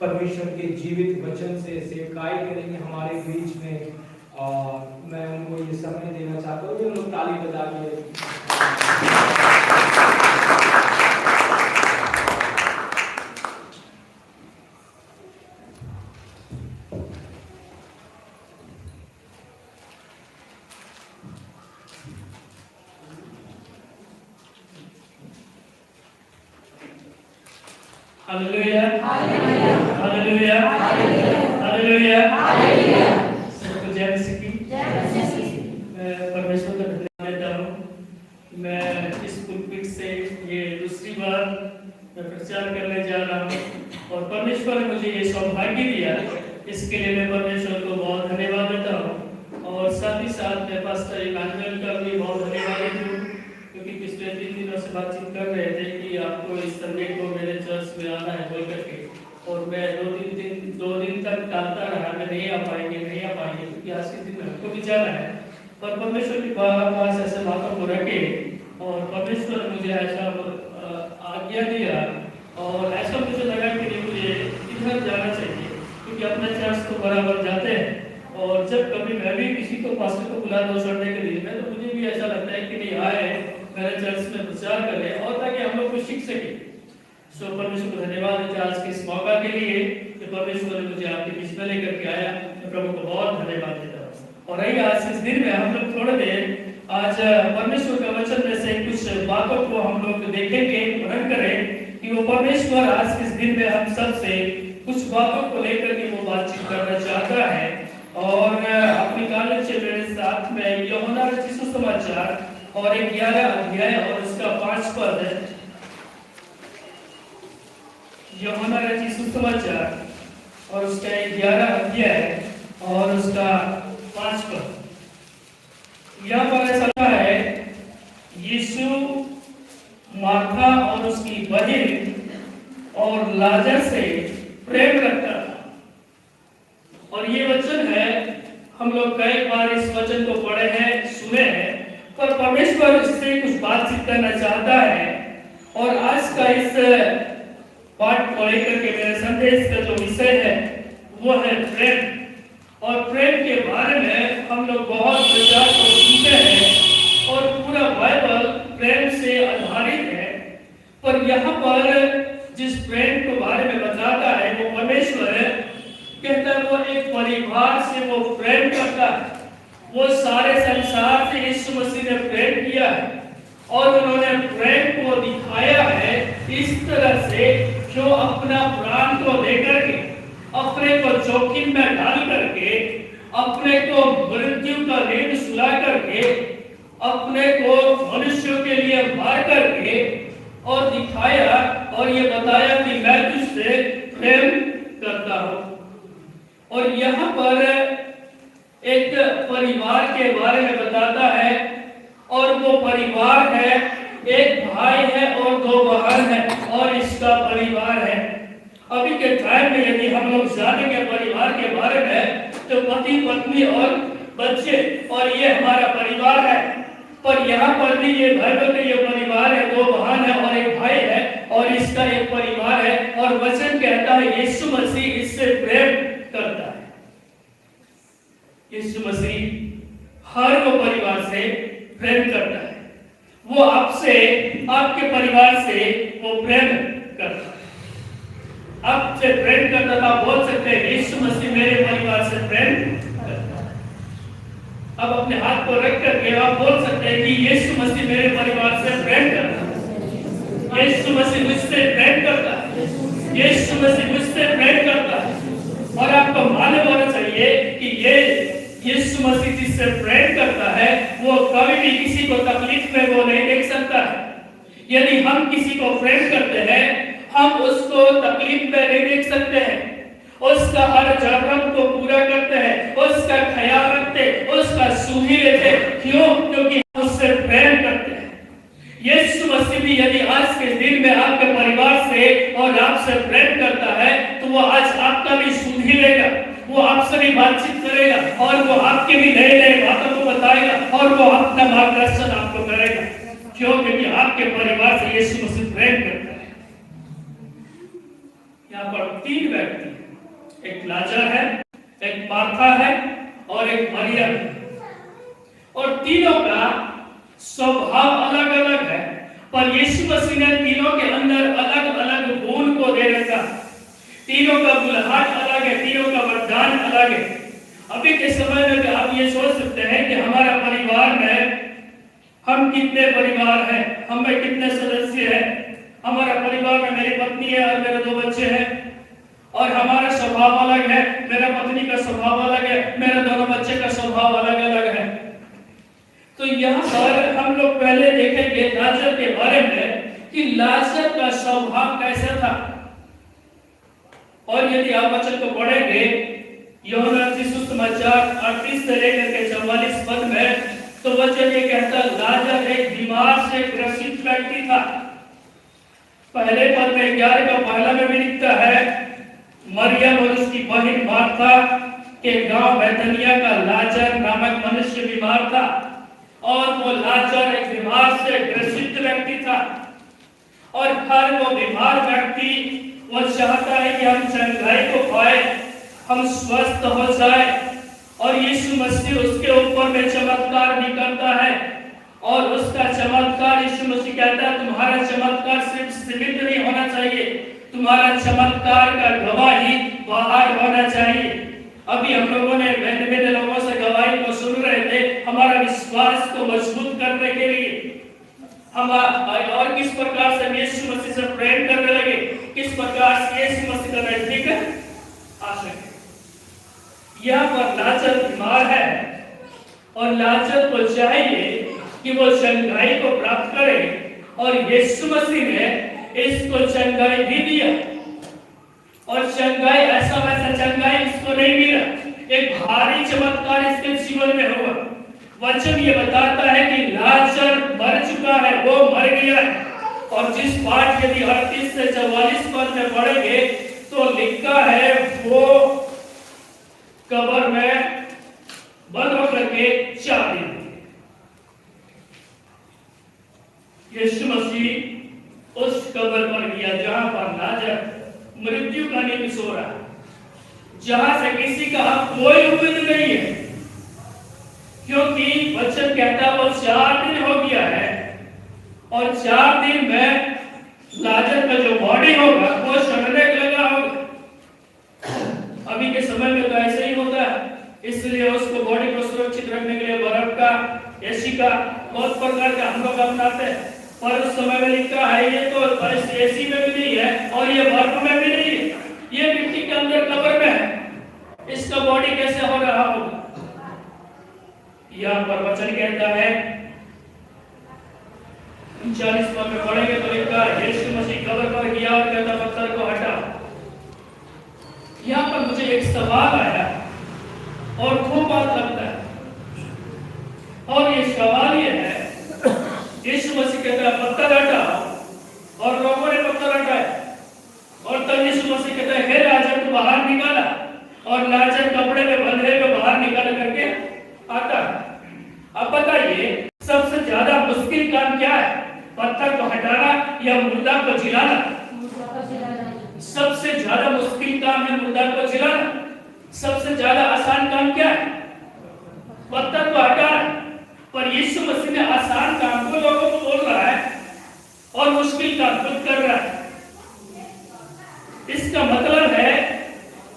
परमेश्वर के जीवित वचन से सेवकाई करेंगे हमारे बीच में। और मैं उनको ये समय देना चाहता हूँ, जो लोग ताली बजा के hallelujah, hallelujah, hallelujah, hallelujah, hallelujah. सबको जय मसीह की। मैं परमेश्वर का धन्यवाद देता हूँ। मैं इस पुलपिट से ये दूसरी बार मैं प्रचार करने जा रहा हूँ और परमेश्वर ने मुझे ये सौभाग्य दिया, इसके लिए मैं परमेश्वर को बहुत धन्यवाद देता हूँ। और साथ ही साथ मैं पास्टर इमानुएल का भी बहुत धन्यवाद देता हूँ, क्योंकि पिछले 3 दिनों से बातचीत कर रहे थे कि आपको इस संडे को मेरे चर्च में आना है बोल करके, और मैं 2 दिन तक टालता रहा, मैं नहीं आ पाएंगे क्योंकि आज के दिन में हमको भी जाना है। पर परमेश्वर के पास ऐसे बातों को रखे और परमेश्वर ने मुझे ऐसा आज्ञा दिया और ऐसा मुझे लगा कि मुझे इधर जाना चाहिए, क्योंकि अपने चर्च तो बराबर जाते हैं। और जब कभी मैं भी किसी को पास्टर को बुला दो संडे के लिए में, तो मुझे भी ऐसा लगता है कि नहीं आए मेरे चर्च में प्रचार करें और ताकि हम लोग कुछ सीख सके। सो परमेश्वर को धन्यवाद देता आज के इस मौका के लिए कि परमेश्वर ने मुझे आपके बीच में लेकर के आया। मैं प्रभु को बहुत धन्यवाद देता हूँ। और रही आज इस दिन में हम लोग थोड़ी देर आज परमेश्वर के वचन में से कुछ बातों को हम लोग देखेंगे, मनन करें कि वो परमेश्वर आज इस दिन में हम सब से कुछ बातों को लेकर के वो बातचीत करना चाहता है। और अपनी कॉलेज से मेरे साथ में यूहन्ना रचित सुसमाचार और 11 अध्याय और उसका 5 पद है। यूहन्ना रचित सुसमाचार और उसका 11 अध्याय और उसका 5 पद। यहाँ पर ऐसा है, यीशु मार्था और उसकी बहन और लाजर से प्रेम रखता था। और ये वचन है, हम लोग कई बार इस वचन को पढ़े हैं, सुने हैं, पर परमेश्वर इससे कुछ बातचीत करना चाहता है। और आज का इस पाठ को लेकर के मेरे संदेश का जो विषय है वो है प्रेम। और प्रेम के बारे में हम लोग बहुत प्रचार को सुनते हैं और पूरा बाइबल प्रेम से आधारित है। पर यहाँ पर जिस प्रेम के बारे में बताता है वो परमेश्वर कहता है वो एक परिवार से वो प्रेम करता है। वो सारे संसार से यीशु मसीह ने प्रेम किया है और उन्होंने प्रेम को दिखाया है इस तरह से, जो अपना प्राण को देकर के, अपने को जोखिम में डाल करके, अपने को मृत्यु का नींद सुला करके, अपने को मनुष्यों के लिए मार करके और दिखाया और ये बताया कि मैं तुझसे प्रेम करता हूँ। और यहाँ पर एक परिवार के बारे में बताता है और वो परिवार है, एक भाई है और 2 बहन है और इसका परिवार है। अभी के टाइम में यदि हम लोग जानेंगे परिवार के बारे में तो पति पत्नी और बच्चे और ये हमारा परिवार है। पर यहाँ पर भी ये बाइबल में ये परिवार है, 2 बहन है और एक भाई है और इसका एक परिवार है। और वचन कहता है यीशु मसीह इससे प्रेम करता है। यीशु मसीह हर वो परिवार से प्रेम करता है। वो आपसे, आपके परिवार से वो प्रेम करता है। आपसे प्रेम करता था, बोल सकते हैं यीशु मसीह मेरे परिवार से प्रेम करता है। अब अपने हाथ को रख करके आप बोल सकते हैं कि यीशु मसीह मेरे परिवार से प्रेम करता है। यीशु मसीह मुझसे प्रेम करता है। यीशु मसीह मुझसे प्रेम करता है। और आपको मालूम होना चाहिए कि ये यीशु मसीह जिससे प्रेम करता है वो कभी भी किसी को तकलीफ में वो नहीं देख सकता है। यदि हम किसी को प्रेम करते हैं, हम उसको तकलीफ में नहीं देख सकते हैं। उसका हर जरूरत को पूरा करते हैं, उसका ख्याल रखते हैं, उसका सुधी लेते हैं। क्यों? क्योंकि हम उससे प्रेम करते हैं। यीशु मसीह भी यदि आज के दिन में आपके परिवार से और आपसे प्रेम करता है तो वो आज आपका भी सुधी लेगा, वो आपसे भी बातचीत करेगा और वो आपके भी नए नए बातों को बताएगा और वो अपना मार्गदर्शन आपको करेगा। क्यों? क्योंकि आपके परिवार से यीशु मसीह प्रेम करता है। यहाँ पर अब 3 व्यक्ति, एक लाजर है, एक मार्था है और एक मरियम है, और तीनों का स्वभाव अलग अलग है, पर यीशु मसीह ने तीनों के अंदर अलग अलग गुण को दे रखा। तीनों का बुलाहट अलग है, तीनों का वरदान अलग है। अभी के समय में आप ये सोच सकते हैं कि हमारा परिवार में हम कितने परिवार हैं, हम में कितने सदस्य हैं। हमारा परिवार में मेरी पत्नी है और मेरे 2 बच्चे हैं, और हमारा स्वभाव अलग है, मेरा पत्नी का स्वभाव अलग है, मेरे दोनों बच्चे का स्वभाव अलग अलग है। तो यहाँ पर हम लोग पहले देखेंगे लाजर के बारे में कि लाजर का स्वभाव कैसा था। और यदि आप वचन को पढ़ेंगे यूहन्ना सुसमाचार 38 से लेकर के 44 पद में, तो वचन ये कहता लाजर एक बीमार से ग्रसित व्यक्ति था। पहले पद में 11 का पहला में भी लिखता है मरियम और उसकी बहन मार्था के गांव बैतनिया का लाजर नामक मनुष्य बीमार था, और वो लाजर एक बीमार से ग्रसित व्यक्ति था। और हर वो बीमार व्यक्ति वो चाहता है कि हम चंगाई को पाए, हम स्वस्थ हो जाए, और यीशु मसीह उसके ऊपर में चमत्कार भी करता है। और उसका चमत्कार, यीशु मसीह कहता है तुम्हारा चमत्कार सिर्फ सीमित नहीं होना चाहिए, तुम्हारा चमत्कार का गवाही बाहर होना चाहिए। अभी हम लोगों ने भिन्न लोगों से गवाही को सुन रहे थे, हमारा विश्वास को मजबूत करने के लिए हम और किस प्रकार से यीशु मसीह से प्रेम करने लगे, किस प्रकार से यीशु मसीह का नजदीक आ सके। यहाँ पर लाजर बीमार है और लाजर को चाहिए कि वो चंगाई को प्राप्त करे, और यीशु मसीह ने इसको चंगाई भी दिया। और चंगाई ऐसा वैसा चंगाई इसको नहीं मिला, एक भारी चमत्कार इसके जीवन में हुआ। वचन ये बताता है कि लाजर मर चुका है, वो मर गया है। और जिस पाठ यदि 38 से 44 पद में पढ़ेंगे तो लिखा है वो कब्र में बंद होकर के 4 दिन। यीशु मसीह उस कब्र पर गया जहां पर लाजर मृत्यु का नींद सो रहा है, जहां से किसी का कोई उम्मीद नहीं है, क्योंकि वचन कहता है वो 4 दिन हो गया है, और 4 दिन में लाजर का जो बॉडी होगा वो सड़ने लगा होगा। अभी के समय में तो ऐसे ही होता है, इसलिए उसको बॉडी को सुरक्षित रखने के लिए बर्फ का, एसी का, बहुत प्रकार का हम लोग अपनाते हैं। पर उस समय में लिखा है ये तो एसी में भी नहीं है और ये बर्फ में भी नहीं है, ये मिट्टी के अंदर कब्र में है, इसका बॉडी कैसे हो रहा होगा। यहाँ पर वचन कहता है 39 पद में पढ़ेंगे तो लिखा है यीशु मसीह कब्र पर गया और कहता पत्थर को हटा। यहाँ पर मुझे एक सवाल आया और खूब बात लगता है, और ये सवाल ये है यीशु मसीह कहता है पत्थर हटाओ, और लोगों ने पत्थर हटाया, और तब यीशु मसीह कहता है हे लाजर तू बाहर निकाला, और लाजर कपड़े में बंधे हुए बाहर निकाल करके आता। अब बताइए सबसे ज्यादा मुश्किल काम क्या है, पत्थर को हटाना या मुर्दा को जिलाना? सबसे ज्यादा मुश्किल काम है मुर्दा को जिलाना। सबसे ज्यादा आसान काम क्या है? पत्थर को हटाना। पर यीशु मसीह ने आसान काम को लोगों को बोल रहा है और मुश्किल काम खुद कर रहा है। इसका मतलब है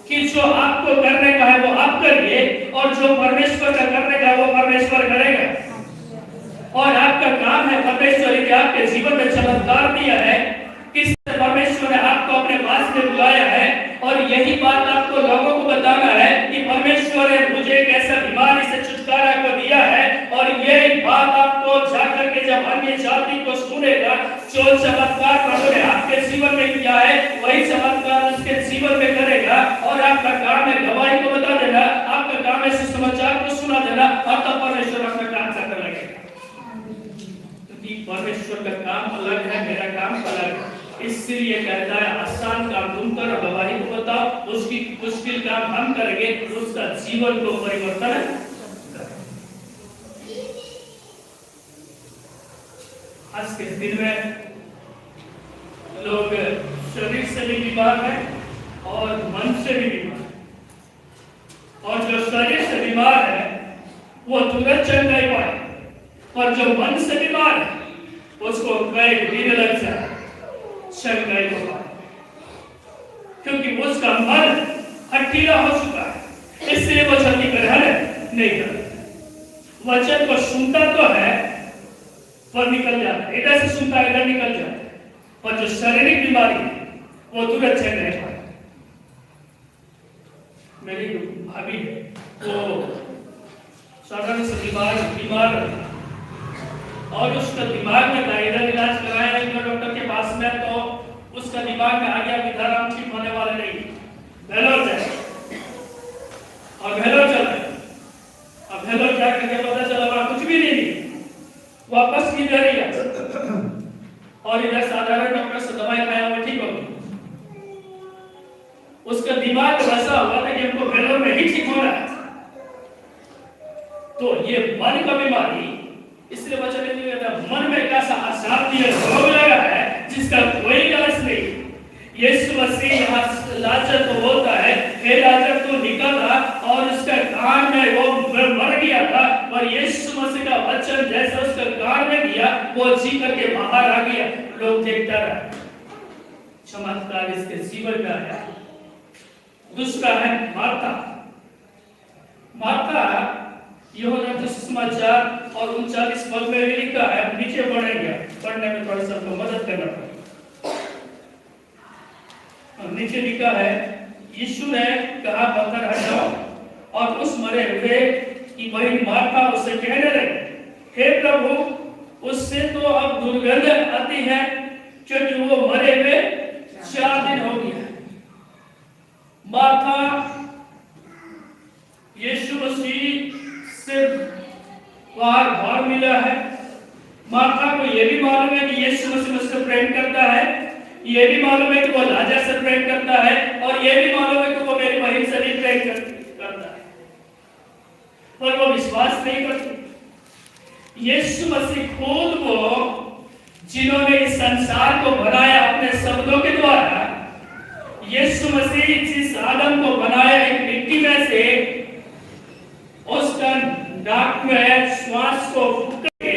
कि जो आपको करने का है वो आप करिए, और जो परमेश्वर का करने का है वो परमेश्वर करेगा। और आपका काम है परमेश्वर ने आपके जीवन में चमत्कार दिया है, किस परमेश्वर ने आपको अपने पास में बुलाया है, और यही बात आपको लोगों को बताना है कि परमेश्वर ने मुझे एक ऐसा बीमारी से छुटकारा को दिया है। और ये बात आपको जाकर के जब अन्य जाति को सुनेगा, जो चमत्कार प्रभु ने आपके जीवन में किया है वही चमत्कार उसके जीवन में करेगा। और आपका काम है गवाही को बता देना, आपका काम है सुसमाचार को सुना देना, और तब परमेश्वर अपना काम करने लगेगा। क्योंकि परमेश्वर का काम अलग है, मेरा काम अलग है, इसलिए कहता है आसान काम तुम करो, गवाही को बताओ, उसकी मुश्किल काम हम करेंगे, उसका जीवन को परिवर्तन। आज के दिन में लोग शरीर से भी बीमार हैं वो तुरंत चल नहीं पाए, और जो मन से बीमार है उसको कई दिन लग जाए चल नहीं हो पाए, क्योंकि उसका मन हठीला हो चुका है, इसलिए वो जल्दी ग्रहण नहीं करता। वचन को सुनता तो है पर निकल जाता है, इधर से सुनता इधर निकल जाता है, और जो शारीरिक बीमारी है वो तुरंत चल नहीं पाता। मेरी भाभी है वो साधारण से बीमार और उसका दिमाग में इधर इलाज कराया है डॉक्टर के पास में, तो उसका दिमाग में आ गया कि धर्म ठीक होने वाले नहीं, भेलोर जाए और भेलोर चला। अब भेलोर जा करके पता चला वहां कुछ भी नहीं, वापस की जा रही है और इधर साधारण डॉक्टर से दवाई खाया वो ठीक हो गई। उसका दिमाग वैसा हुआ था कि हमको भेलोर में ही ठीक होना है। तो ये मन का बीमारी, इसलिए वचन में मन में एक ऐसा अशांति रोग लगा है जिसका कोई इलाज नहीं। यीशु मसीह यहाँ लाजर को बोलता है, हे लाजर तू निकल रहा, और उसका कान में वो मर गया था, और यीशु मसीह का वचन जैसा उसका कान में गया वो जी करके बाहर आ गया। लोग देखता रहा, चमत्कार इसके जीवन में आया। दूसरा है मार्था। मार्था यूहन्ना के सुसमाचार और 39 पद में भी लिखा है, नीचे पढ़ेंगे, पढ़ने में थोड़ा सा आपको मदद करना पड़ेगा। नीचे लिखा है, यीशु ने कहा पत्थर हटाओ, और उस मरे हुए की बहन मार्था उससे कहने लगी, हे प्रभु उससे तो अब दुर्गंध आती है, क्योंकि वो मरे हुए 4 दिन हो गया। मार्था यीशु मसीह से बार मिला है। मार्था को यह भी मालूम है कि यीशु मसीह मुझसे प्रेम करता है, ये भी मालूम है कि वो लाजर से प्रेम करता है, और ये भी मालूम है कि वो मेरी बहन से भी प्रेम करता है, पर वो विश्वास नहीं करती। यीशु मसीह खुद वो जिन्होंने इस संसार को बनाया अपने शब्दों के द्वारा, यीशु मसीह जिस आदम को बनाया एक मिट्टी में से, उसका नाक में श्वास को फूंक के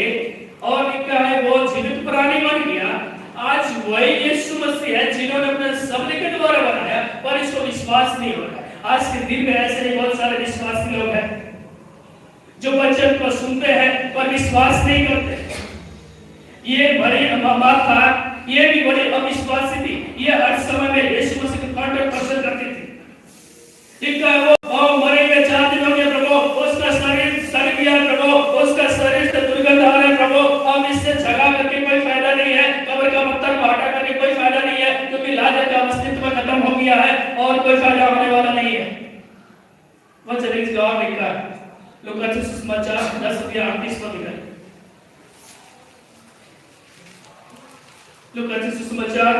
और लिखा है वो जीवित प्राणी बन गया। आज वही यीशु मसीह है जिन्होंने अपने शब्द के द्वारा बनाया, पर इसको विश्वास नहीं हो रहा। आज के दिन में ऐसे ही बहुत सारे विश्वासी लोग हैं जो वचन को सुनते हैं पर विश्वास नहीं करते। ये बड़ी मार्था, ये भी बड़ी अविश्वासी थी, ये हर समय में यीशु मसीह को कंट्रोल करती थी। लिखा है वो मरे हुए 4 दिन हो गए प्रभु, उसका शरीर सड़ गया प्रभु, उसका शरीर से दुर्गंध आ रहा है प्रभु, अब इससे झगड़ा करके कोई फायदा नहीं है, कब्र का पत्थर को हटा करके कोई फायदा नहीं है, क्योंकि लाजर का अस्तित्व खत्म हो गया है और कोई फायदा होने वाला नहीं है। वचन एक जवाब लिखा है, लूका के सुसमाचार 10:38 पद में, लूका के सुसमाचार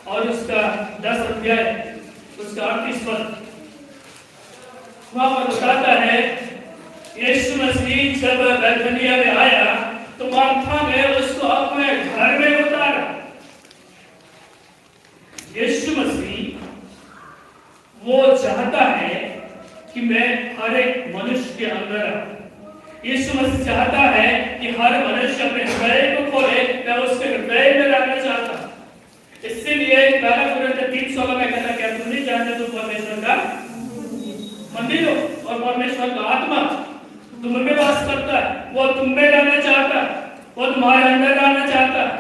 और उसका 10 अध्याय उसका 38 पद, वहां पर बताता है यीशु मसीह जब बैतनिया में आया तो मार्था ने उसको अपने घर में उतारा। यीशु मसीह वो चाहता है कि मैं हर एक मनुष्य के अंदर आऊं। यीशु मसीह चाहता है कि हर मनुष्य अपने हृदय को खोले, मैं उसके हृदय में रहना चाहता हूं। इसीलिए 1 कुरिन्थियों 3:16 में कहता है, क्या तुम नहीं जानते तुम परमेश्वर का मंदिर हो और परमेश्वर का आत्मा तुम में वास करता है, वो तुम में रहना चाहता है, वो तुम्हारे अंदर रहना चाहता है,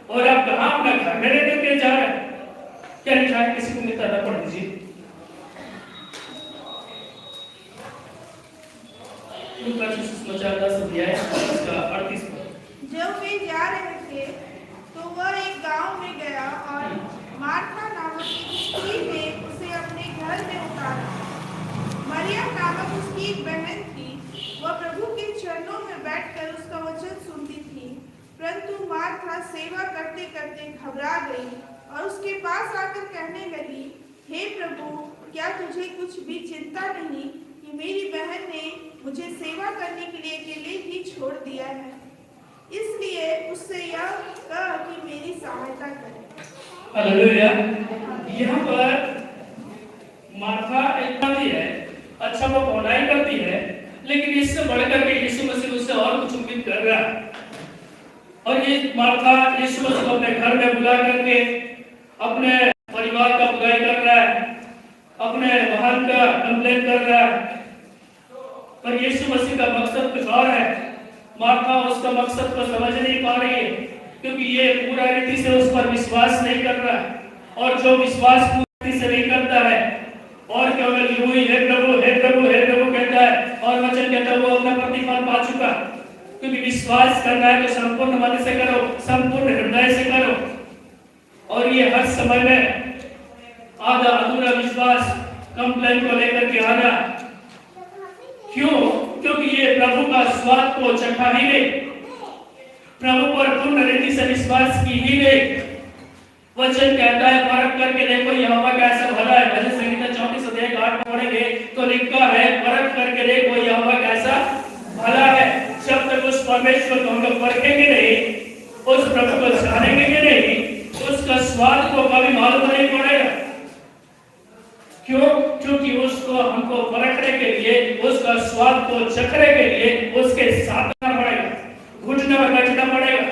और आप कहां अपना घर में लेकर के जा रहे हैं? क्या लिखा है, किसी को मिलता था पढ़ लीजिए। लूका के सुसमाचार 10 अध्याय उसका 38 पद। जब वे जा रहे थे तो वह एक गांव में गया और मार्था नामक एक स्त्री ने उसे अपने घर में उतारा। मरियम नामक उसकी एक बहन थी, वह प्रभु के चरणों में बैठकर उसका वचन सुनती थी। परंतु मार्था सेवा करते करते घबरा गई और उसके पास आकर कहने लगी, हे प्रभु, क्या तुझे कुछ भी चिंता नहीं कि मेरी बहन ने मुझे सेवा करने के लिए अकेले ही छोड़ दिया है? इसलिए उससे यह कह कि मेरी सहायता करे। हालेलुया। यहाँ पर मार्था एक है, अच्छा वो पढ़ाई करती है, लेकिन इससे बढ़कर के यीशु मसीह उससे और कुछ उम्मीद कर रहा है। और ये मार्था यीशु मसीह को अपने घर में बुला करके अपने परिवार का बुराई कर रहा है, अपने बहन का कंप्लेन कर रहा है, पर यीशु मसीह का मकसद कुछ और है। मार्था उसका मकसद को समझ नहीं पा रही है, क्योंकि ये पूरा रीति से उस पर विश्वास नहीं कर रहा है। और जो विश्वास पूरी रीति से नहीं करता है और केवल यूं ही हे प्रभु हे प्रभु हे प्रभु कहता है और वचन कहता है, वो अपना प्रतिफल पा चुका। क्योंकि विश्वास करना है तो संपूर्ण मन से करो, संपूर्ण हृदय से करो। और ये हर समय में आधा अधूरा विश्वास कंप्लेन को लेकर के आना, क्यों? क्योंकि ये प्रभु का स्वाद को चखा ही नहीं, प्रभु पर पूर्ण रीति से विश्वास की ही नहीं। वचन कहता है परख करके देखो यहोवा कैसा भला है। भजन संहिता 34 अध्याय 8 पढ़ेंगे तो लिखा है परख करके देखो यहोवा कैसा भला है। जब तक उस परमेश्वर को हम लोग परखेंगे नहीं, उस प्रभु को जानेंगे नहीं, उसका स्वाद को कभी मालूम नहीं पड़ेगा। क्यों? क्योंकि उसको हमको परखने के लिए, उसका स्वाद को चखने के लिए उसके साथ रहना पड़ेगा, घुटने में बैठना पड़ेगा,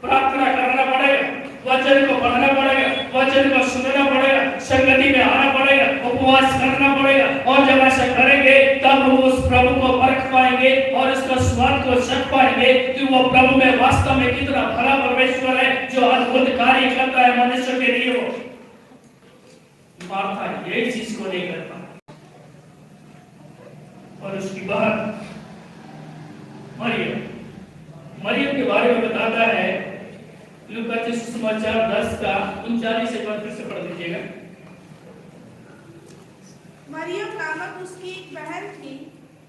प्रार्थना करना पड़ेगा, वचन को पढ़ना पड़ेगा, वचन को सुनना पड़ेगा, संगति में आना पड़ेगा, उपवास करना पड़ेगा। और जब ऐसा करेंगे तब हम उस प्रभु को परख पाएंगे और उसका स्वाद को चख पाएंगे कि वो प्रभु में वास्तव में कितना भला परमेश्वर है जो अद्भुत कार्य करता है मनुष्य के लिए। वो मार्था यही चीज को नहीं कर पाता। और उसकी बहन मरियम के बारे में बताता है लूका सुसमाचार 10 का 39 से फिर से पढ़ दीजिएगा। मरियम नामक उसकी एक बहन थी,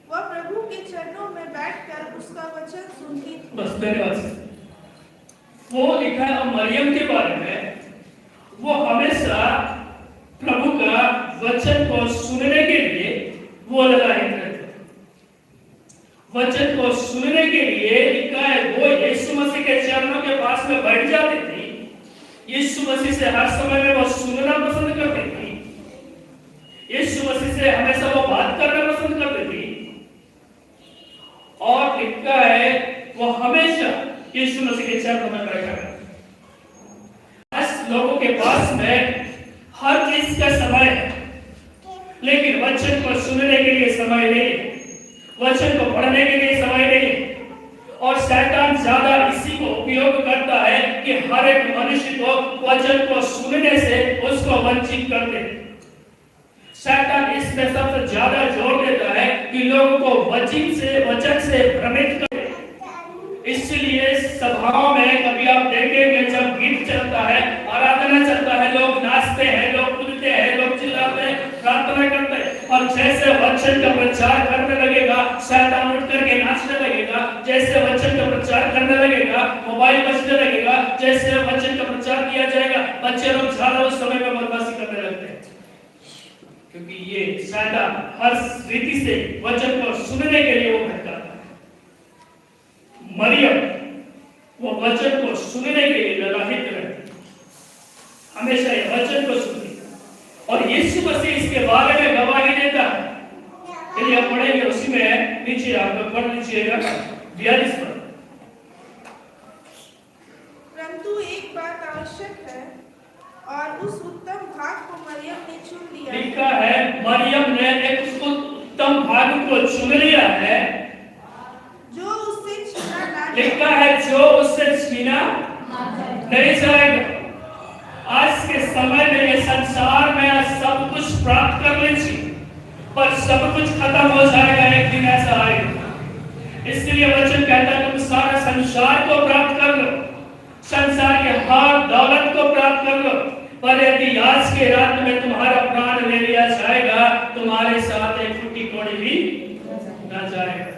वह प्रभु के चरणों में बैठकर उसका वचन सुनती थी। बस धन्यवाद। वो लिखा है मरियम के बारे में, वो हमेशा प्रभु का वचन को सुनने के लिए वो लगाए रहते। वचन को सुनने के लिए लिखा है वो यीशु मसीह के चरणों के पास में बैठ जाती थी। यीशु मसीह से हर समय में वो सुनना पसंद करती थी, यीशु मसीह से हमेशा वो बात करना पसंद करती थी। और लिखा है वो हमेशा यीशु मसीह के चरणों में बैठा है। लोगों के पास में हर चीज का समय है, लेकिन वचन को सुनने के लिए समय नहीं, वचन को पढ़ने के लिए समय नहीं। और शैतान ज्यादा इसी को उपयोग करता है कि हर एक मनुष्य को वचन को सुनने से उसको वंचित कर दे। शैतान इसमें सबसे ज्यादा जोर देता है कि लोगों को वचन से भ्रमित करे। इसलिए सभाओं में कभी आप देखेंगे जब गीत चलता है, आराधना चलता है, लोग नाचते हैं, लोग कूदते हैं, लोग चिल्लाते हैं, प्रार्थना करते हैं। और जैसे वचन का प्रचार करने लगेगा शैतान उठ करके नाचने लगेगा। जैसे वचन का प्रचार करने लगेगा मोबाइल बजने लगेगा। जैसे वचन का प्रचार किया जाएगा बच्चे लोग ज्यादा उस समय में बदमाशी करने लगते हैं, क्योंकि ये शैतान हर रीति से वचन को सुनने के लिए वो भटकाता है। मरियम वो वचन को सुनने के लिए ललाहित रहती, हमेशा ये वचन को सुनती। और यीशु मसीह इसके बारे में गवाही देता है। यदि आप पढ़ेंगे उसी में नीचे आप पढ़ लीजिएगा 42 पर। परंतु एक बात आवश्यक है और उस उत्तम भाग को मरियम ने चुन लिया। लिखा है मरियम ने एक उत्तम भाग को चुन लिया है जो उससे छीना ना जाए। लिखा है जो उससे छीना नहीं जाएगा। आज के समय में ये संसार में सब कुछ प्राप्त कर लीजिए, पर सब कुछ खत्म हो जाएगा, एक दिन ऐसा आएगा। इसलिए वचन कहता है तुम सारा संसार को प्राप्त कर लो, संसार के हर दौलत को प्राप्त कर लो, पर यदि आज के रात में तुम्हारा प्राण ले लिया जाएगा तुम्हारे साथ एक फुटी कौड़ी भी न जाएगा।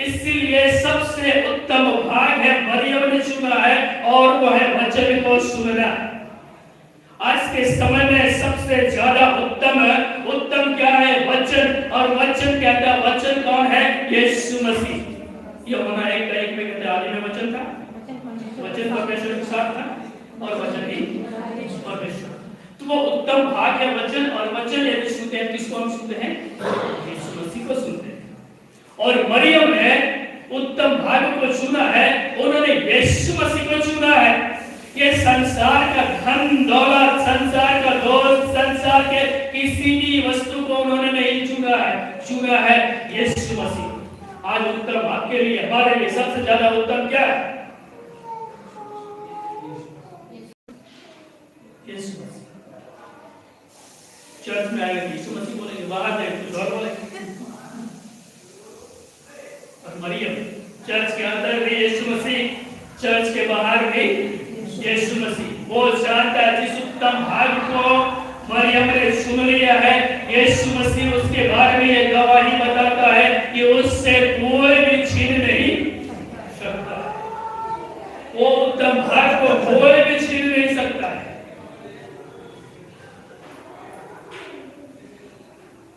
इसलिए सबसे उत्तम भाग है मरियम ने चुना है और वो है वचन को सुनना। आज के समय में सबसे ज्यादा उत्तम क्या है? वचन। और वचन कहता है, वचन कौन है? यीशु मसीह। यूहन्ना 1:1 में कहते आदि में वचन था, वचन परमेश्वर के साथ था और वचन ही परमेश्वर। तो वो उत्तम भाग है वचन। और वचन यदि सुनते हैं किसको हम सुनते हैं? यीशु मसीह को सुनते हैं। और मरियम ने उत्तम भाग को चुना है, उन्होंने यीशु मसीह को चुना है। ये संसार का धन दौलत, संसार का दोस्त, संसार के किसी भी वस्तु को उन्होंने नहीं चुना है यीशु मसीह। आज उत्तम भाग के लिए हमारे लिए सबसे ज्यादा उत्तम क्या है? यीशु मसीह। चर्च में आएंगे यीशु मसीह बोलेंगे, बाहर जाए कुछ और बोलेंगे। और मरियम चर्च के अंदर भी यीशु मसीह, चर्च के बाहर भी यीशु मसीह। वो जानता है जिस उत्तम भाग को मरियम ने सुन लिया है, यीशु मसीह उसके बारे में ये गवाही बताता है कि उससे कोई भी छीन नहीं सकता। वो उत्तम भाग को कोई भी छीन नहीं सकता है।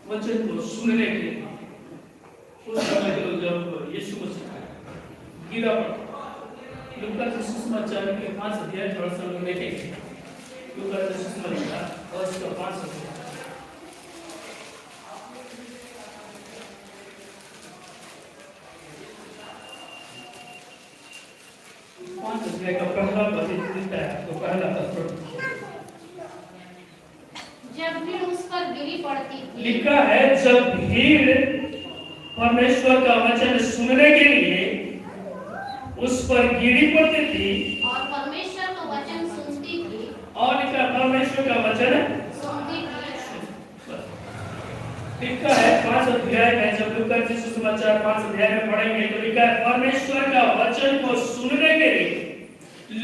वचन को सुनने के लिए उस समय जब यीशु मसीह गिरा पड़ा, लूका के सुसमाचार के 5 अध्याय थोड़ा सा लोग देखेंगे। लूका के सुसमाचार और इसका 5 अध्याय, 5 अध्याय का पहला पद लिखता है, तो पहला पद जब भीड़ उस पर गिरी पड़ती थी, लिखा है जब भीड़ परमेश्वर का वचन सुनने के लिए उस पर गिरी पड़ती थी और परमेश्वर का वचन सुनती थी, और लिखा परमेश्वर का वचन सुनती थी। लिखा है 5 अध्याय में, जब लूका के सुसमाचार 5 अध्याय में पढ़ेंगे तो लिखा है परमेश्वर का वचन को सुनने के लिए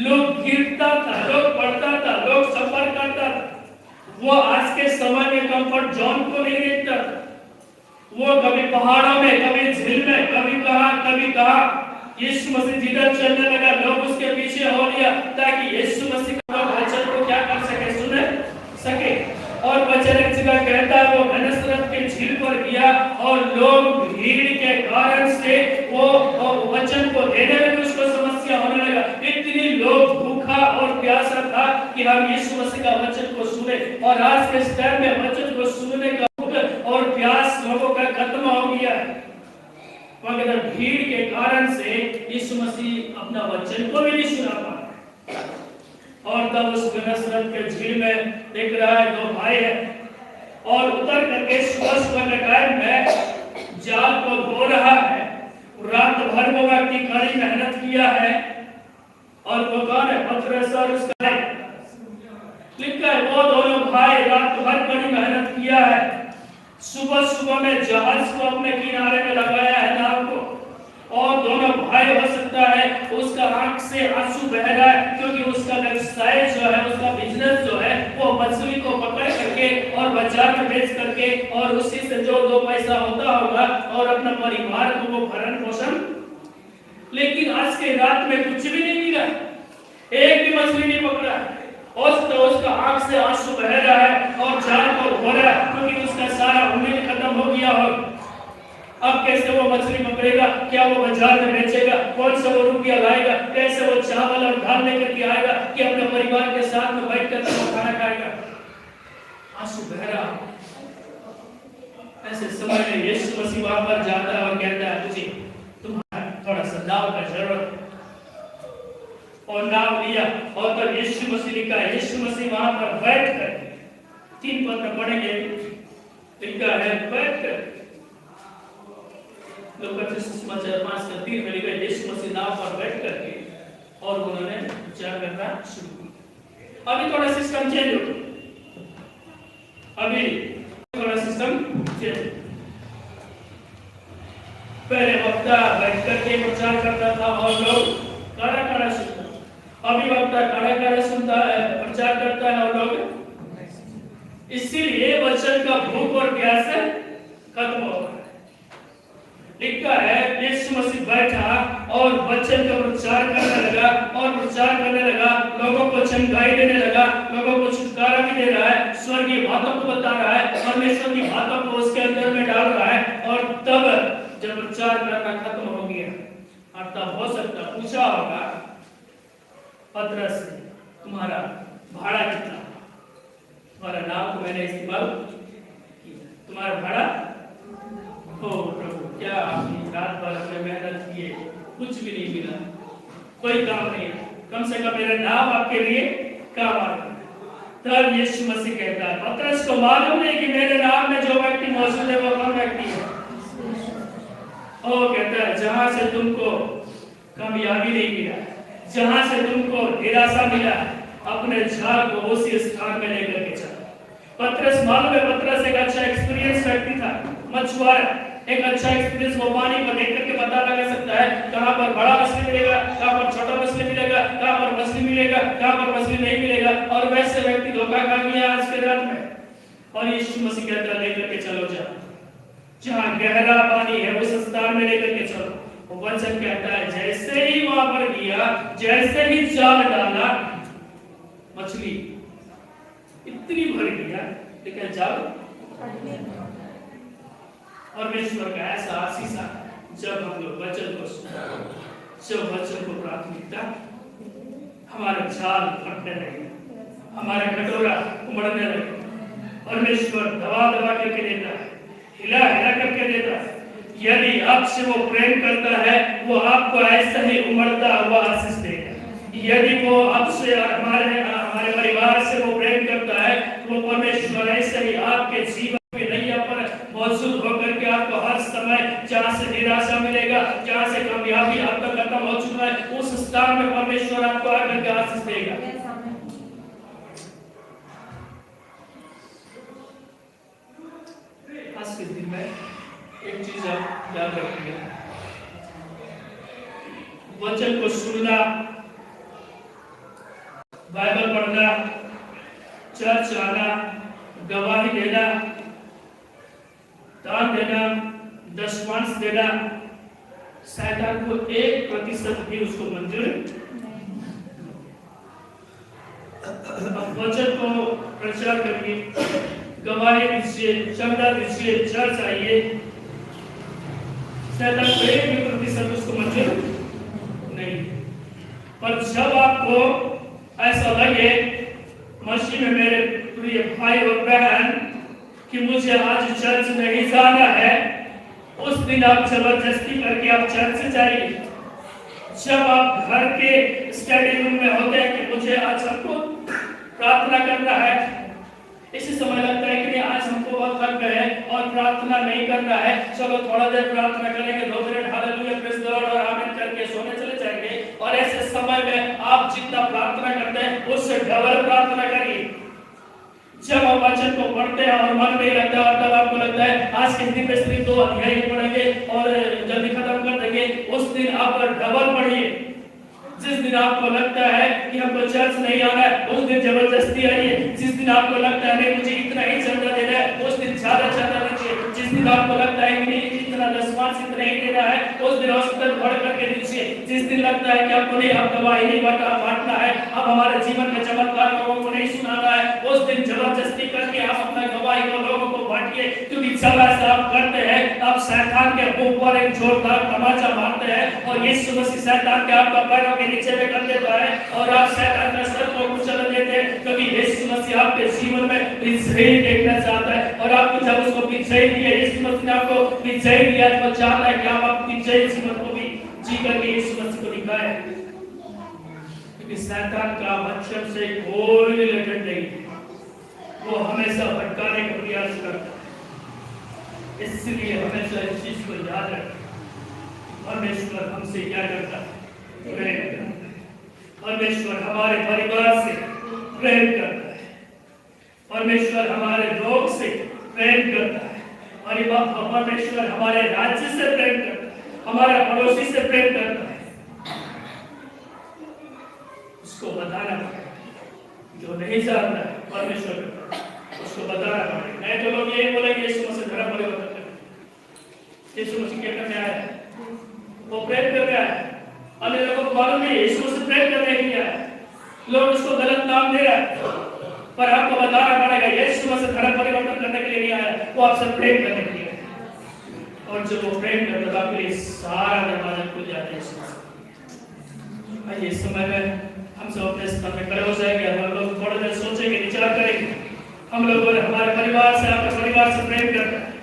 लोग गिरता था, लोग पढ़ता था, लोग सफर करता था। वो आज के समय में कंफर्ट जोन को नहीं देखता। वो कभी पहाड़ों में, कभी झील में, कभी कहा यीशु मसीह जिधर चलने लगा लोग उसके पीछे हो लिया, ताकि यीशु मसीह का वचन को क्या कर सके, सुन सके। और वचन एक जगह कहता है वो गन्नेसरत के झील पर गया और लोग भीड़ के कारण से वो वचन को देने में उसको समस्या होने लगा। इतनी लोग भूखा और प्यासा था कि हम यीशु मसीह का वचन को सुने। और आज के टाइम में वचन को सुनने का भूख और प्यास लोगों का खत्म हो गया है, मगर भीड़ के कारण से यीशु मसीह अपना वचन को भी नहीं सुना पा। और तब उस गन्नेसरत के झील में देख रहा है 2 भाई है, और उतर करके सुबह के टाइम में जाल को धो रहा है। रात भर वो व्यक्ति कड़ी मेहनत किया है, और वो कौन है? पतरस और उसका लिखा है वो दोनों भाई रात भर कड़ी मेहनत किया है। सुबह में जहाज को अपने किनारे में लगाया है, नाव को, और दोनों भाई हो सकता है उसका आंख से आंसू बह रहा है, क्योंकि उसका व्यवसाय जो है, उसका बिजनेस जो है वो मछली को पकड़ करके और बाजार में बेच करके और उसी से जो 2 पैसा होता होगा और अपना परिवार को वो भरण पोषण। लेकिन आज के रात में कुछ भी नहीं मिला, एक भी मछली नहीं पकड़ा, उसका आंख से आंसू बह रहा है और जाल को धो रहा है, क्योंकि उसका सारा उम्मीद खत्म हो गया हो। अब कैसे वो मछली पकड़ेगा? क्या वो बाजार में बेचेगा? कौन सा वो रुपया लाएगा? कैसे वो चावल और दाल लेकर के आएगा कि अपने परिवार के साथ में बैठकर वो खाना खाएगा? आंसू बह रहा। ऐसे समय में यीशु मसीह वहां पर जाता है और कहता है मुझे तुम्हारा थोड़ा सा नाव का जरूरत है। और नाव लिया, और तब यीशु मसीह लिखा है, यीशु मसीह वहां पर बैठ कर 3 पद में पढ़ेंगे, लिखा है बैठ कर। लूका के सुसमाचार 5:3 में लिखा है यीशु मसीह नाव पर बैठ करके और उन्होंने विचार करना शुरू किया। अभी थोड़ा सिस्टम चेंज हो, अभी थोड़ा सिस्टम चेंज। पहले वक्ता बैठ करके प्रचार करता था और लोग खड़ा सुनता। अभी वक्ता खड़ा सुनता है, प्रचार करता है और लोग। इसीलिए वचन का भूख और प्यास खत्म हो गया। लिखा है यीशु मसीह बैठा और वचन का प्रचार करने लगा, और प्रचार करने लगा, लोगों को चंगाई देने लगा, लोगों को छुटकारा भी दे रहा है, स्वर्गीय बातों को बता रहा है, परमेश्वर की बातों को उसके अंदर में डाल रहा है। और तब जब प्रचार करना खत्म हो गया, और तब हो सकता पूछा होगा पतरस से, तुम्हारा भाड़ा कितना? तुम्हारा नाम को मैंने इस्तेमाल किया, तुम्हारा भाड़ा हो प्रभु, क्या आपने रात भर हमने मेहनत की, कुछ भी नहीं मिला, कोई काम नहीं, कम से कम मेरा नाम आपके लिए काम आ गया। तब यीशु मसीह कहता है, पतरस को मालूम नहीं कि मेरे नाम में जो व्यक्ति मौजूद है वो कौन व्यक्ति है। और कहता है, जहां से तुमको कामयाबी नहीं मिला, जहां से तुमको निराशा मिला, अपने झाग को उसी स्थान में लेकर के चलो। पतरस मालूम है, पतरस एक अच्छा एक्सपीरियंस व्यक्ति था, मछुआरा, एक अच्छा एक्सपीरियंस वो पानी को देख करके पता लगा सकता है कहां पर बड़ा मछली मिलेगा, कहां पर छोटा मछली मिलेगा, कहां पर मछली मिलेगा, कहां पर मछली नहीं मिलेगा। और वैसे व्यक्ति धोखा खा गया आज के रात में। और यीशु मसीह कहता है, लेकर के चलो, जाओ जहां गहरा पानी है उस स्थान में लेकर के चलो। वो वचन कहता है, जैसे ही वहां पर गया, जैसे ही जाल डाला, मछली इतनी भर गया, लेकिन जाल परमेश्वर का ऐसा आशीष है, जब हम लोग वचन को सुनते, जब वचन को प्राथमिकता, हमारा जाल फटने लगे, हमारा कटोरा उमड़ने लगे। परमेश्वर दबा दबा करके देता है, हिला हिला करके देता है। यदि आपसे वो प्रेम करता है, वो आपको ऐसा ही उमड़ता हुआ आशीष देगा। यदि वो आपसे और हमारे परिवार से वो प्रेम करता है, तो वो परमेश्वर ऐसे ही आपके जीवन में नैया पर मौजूद होकर के आपको हर समय, जहां से निराशा मिलेगा, जहां से कामयाबी आपका खत्म हो चुका है, उस स्थान में परमेश्वर आपको आकर के आशीष देगा। आज के दिन में एक चीज आप याद रखिए, वचन को सुनना, बाइबल पढ़ना, चर्च आना, गवाही देना, दान देना, दशमांश देना, शैतान को 1% भी उसको मंजूर। अब वचन को प्रचार करिए, गवाही दीजिए, चंदा दीजिए, चर्च आइए, शैतान को 1% उसको मंजूर नहीं। पर जब आपको ऐसा लगे मसीह में मेरे प्रिय भाई और बहन कि मुझे आज चर्च नहीं जाना है, उस दिन आप जबरदस्ती करके आप चर्च जाइए। जब आप घर के स्टडी रूम में होते हैं कि मुझे आज हमको प्रार्थना करना है, इसी समय लगता है कि आज हमको बहुत थक गए और प्रार्थना नहीं करना है, चलो थोड़ा देर प्रार्थना करेंगे, 2 minute hallelujah praise the Lord और आमीन करके सोने चले जाएंगे। और ऐसे समय में आप जितना प्रार्थना करते हैं उससे डबल प्रार्थना करिए। जब आप वचन को पढ़ते हैं और मन नहीं लगता, और तब आपको लगता है आज के दिन में सिर्फ 2 अध्याय पढ़ेंगे और जल्दी खत्म कर देंगे, उस दिन आप डबल पढ़िए। जिस दिन आपको लगता है कि हमको चर्च नहीं आना है, उस दिन जबरदस्ती आइए। जिस दिन आपको लगता है नहीं मुझे इतना ही चंदा देना है, उस दिन ज्यादा चंदा दीजिए। जिस दिन आपको लगता है कि इतना दशमांश इतना ही देना है, उस दिन औसतन बढ़ करके दीजिए। जिस दिन लगता है कि आपको नहीं, आप गवाही नहीं बांटना है, अब हमारे जीवन में चमत्कार लोगों को नहीं सुनाना है, उस दिन जबरदस्ती करके आप अपना गवाही को लोगों को बांटिए। क्योंकि जब ऐसा आप करते हैं, आप शैतान के मुंह पर एक जोरदार तमाचा मारते हैं और यीशु मसीह शैतान के आपका पैरों के नीचे में कर देता है और आप शैतान का सर को कुचल देते हैं। क्योंकि यीशु मसीह आपके जीवन में विजयी देखना चाहता है और आपको जब उसको विजयी दिया, यीशु मसीह ने आपको विजयी दिया, तो चाहता है कि आप अपनी विजयी जीवन को भी जी करके यीशु मसीह को दिखाएं। क्योंकि शैतान का वचन से कोई रिलेटेड नहीं है, वो हमेशा भटकाने का प्रयास करता है। इसलिए हमेशा इस चीज को याद रखें, परमेश्वर हमसे क्या करता है, प्रेम करता है। परमेश्वर हमारे परिवार से प्रेम करता है, परमेश्वर हमारे लोग से प्रेम करता है, और परमेश्वर हमारे राज्य से प्रेम करता है, हमारे पड़ोसी से प्रेम करता है। उसको बताना पड़ेगा, जो नहीं जानता है परमेश्वर करता है उसको बताना पड़ेगा। नहीं तो लोग ये बोलेंगे यीशु मसीह धर्म परिवर्तन करते, यीशु मसीह क्या करने आया है, वो प्रेम करने आया है। अन्य लोगों को मालूम नहीं यीशु मसीह प्रेम करने के लिए आया है, लोग उसको गलत नाम दे रहे हैं। पर आपको बताना पड़ेगा यीशु मसीह धर्म परिवर्तन करने के लिए नहीं आया, वो आपसे प्रेम करने के लिए आया। और जब वो प्रेम करता है आपके लिए सारा दरवाजा खुल जाता है। आइए इस समय में हम सब अपने स्थान में खड़े हो जाएंगे, हम लोग थोड़ी देर सोचेंगे, विचार करेंगे। हम लोग हमारे परिवार से, आपके परिवार से प्रेम करते हैं।